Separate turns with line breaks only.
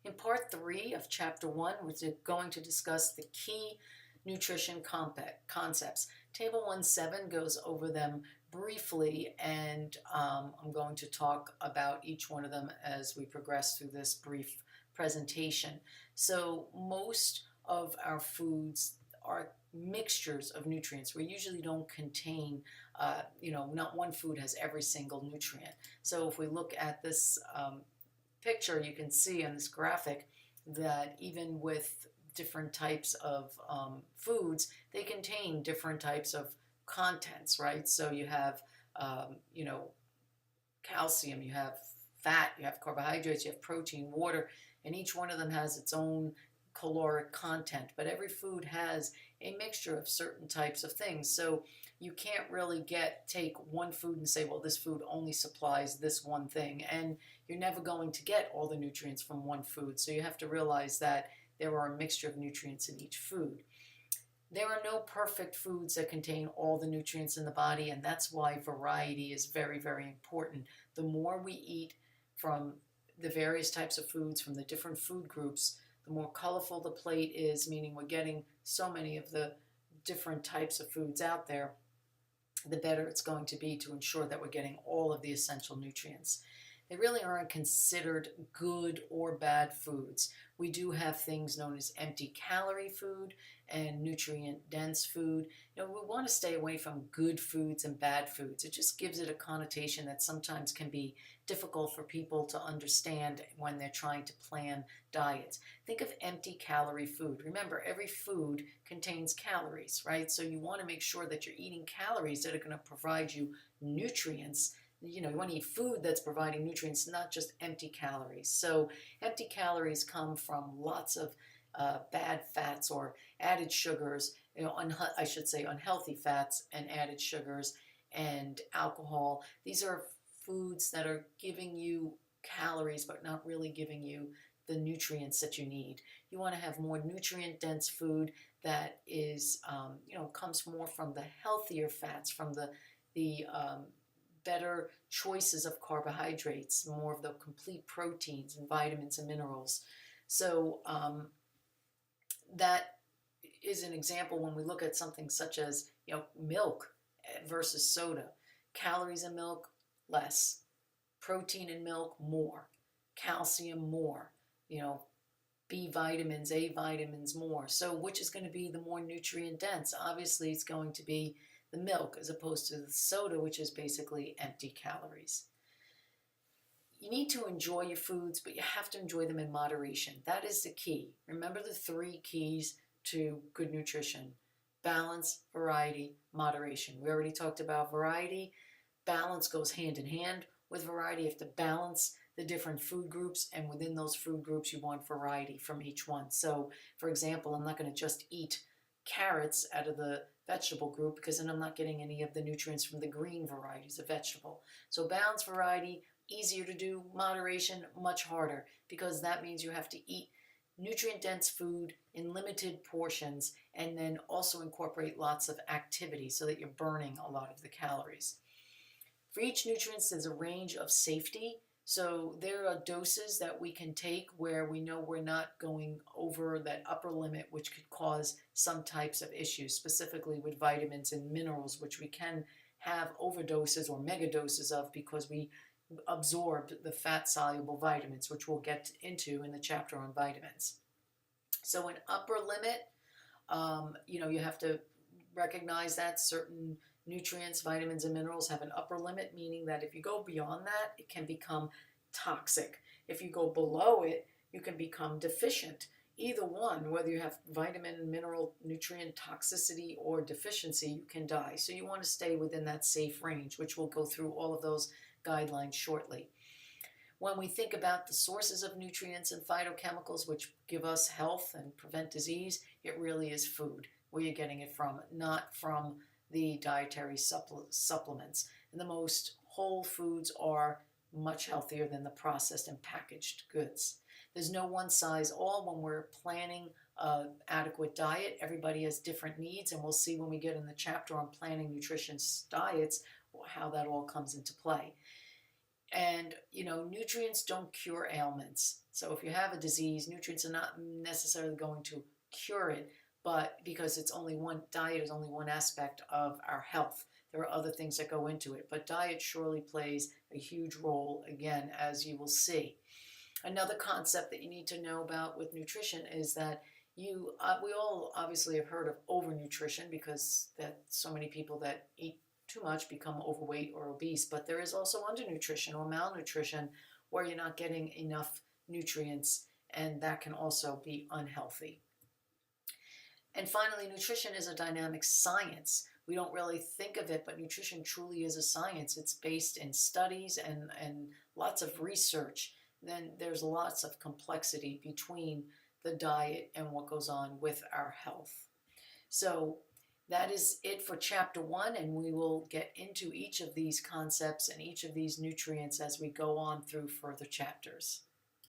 In part 3 of chapter 1, we're going to discuss the key nutrition concepts. Table 1.7 goes over them briefly, and I'm going to talk about each one of them as we progress through this brief presentation. So most of our foods are mixtures of nutrients. We usually don't contain, not one food has every single nutrient. So if we look at this picture, you can see on this graphic that even with different types of foods, they contain different types of contents, right? So you have, calcium, you have fat, you have carbohydrates, you have protein, water, and each one of them has its own caloric content. But every food has a mixture of certain types of things. So you can't really take one food and say, well, this food only supplies this one thing. And you're never going to get all the nutrients from one food. So you have to realize that there are a mixture of nutrients in each food. There are no perfect foods that contain all the nutrients in the body, and that's why variety is very, very important. The more we eat from the various types of foods from the different food groups, the more colorful the plate is, meaning we're getting so many of the different types of foods out there, the better it's going to be to ensure that we're getting all of the essential nutrients. They really aren't considered good or bad foods. We do have things known as empty calorie food and nutrient dense food. We want to stay away from good foods and bad foods. It just gives it a connotation that sometimes can be difficult for people to understand when they're trying to plan diets. Think of empty calorie food. Remember, every food contains calories, right? So you want to make sure that you're eating calories that are going to provide you nutrients. You want to eat food that's providing nutrients, not just empty calories. So empty calories come from lots of bad fats or added sugars, unhealthy fats and added sugars and alcohol. These are foods that are giving you calories but not really giving you the nutrients that you need. You want to have more nutrient-dense food that is, comes more from the healthier fats, from the better choices of carbohydrates, more of the complete proteins and vitamins and minerals. So that is an example when we look at something such as milk versus soda. Calories in milk, less. Protein in milk, more. Calcium, more. B vitamins, A vitamins, more. So which is going to be the more nutrient dense? Obviously, it's going to be the milk as opposed to the soda, which is basically empty calories. You need to enjoy your foods, but you have to enjoy them in moderation. That is the key. Remember the 3 keys to good nutrition: balance, variety, moderation. We already talked about variety. Balance goes hand in hand with variety. You have to balance the different food groups, and within those food groups you want variety from each one. So, for example, I'm not going to just eat carrots out of the vegetable group because then I'm not getting any of the nutrients from the green varieties of vegetable. So balance, variety, easier to do. Moderation, much harder, because that means you have to eat nutrient-dense food in limited portions and then also incorporate lots of activity so that you're burning a lot of the calories. For each nutrient, there's a range of safety. So there are doses that we can take where we know we're not going over that upper limit, which could cause some types of issues, specifically with vitamins and minerals, which we can have overdoses or megadoses of because we absorbed the fat-soluble vitamins, which we'll get into in the chapter on vitamins. So an upper limit, you have to recognize that certain nutrients, vitamins, and minerals have an upper limit, meaning that if you go beyond that, it can become toxic. If you go below it, you can become deficient. Either one, whether you have vitamin, mineral, nutrient toxicity, or deficiency, you can die. So you want to stay within that safe range, which we'll go through all of those guidelines shortly. When we think about the sources of nutrients and phytochemicals, which give us health and prevent disease, it really is food, where you're getting it from, not from the dietary supplements. And the most whole foods are much healthier than the processed and packaged goods. There's no one size all when we're planning an adequate diet. Everybody has different needs, and we'll see when we get in the chapter on planning nutritious diets how that all comes into play. And, nutrients don't cure ailments. So if you have a disease, nutrients are not necessarily going to cure it, but because diet is only one aspect of our health. There are other things that go into it, but diet surely plays a huge role, again, as you will see. Another concept that you need to know about with nutrition is that we all obviously have heard of overnutrition, because that so many people that eat too much become overweight or obese, but there is also undernutrition or malnutrition, where you're not getting enough nutrients, and that can also be unhealthy. And finally, nutrition is a dynamic science. We don't really think of it, but nutrition truly is a science. It's based in studies and lots of research. Then there's lots of complexity between the diet and what goes on with our health. So that is it for chapter 1, and we will get into each of these concepts and each of these nutrients as we go on through further chapters.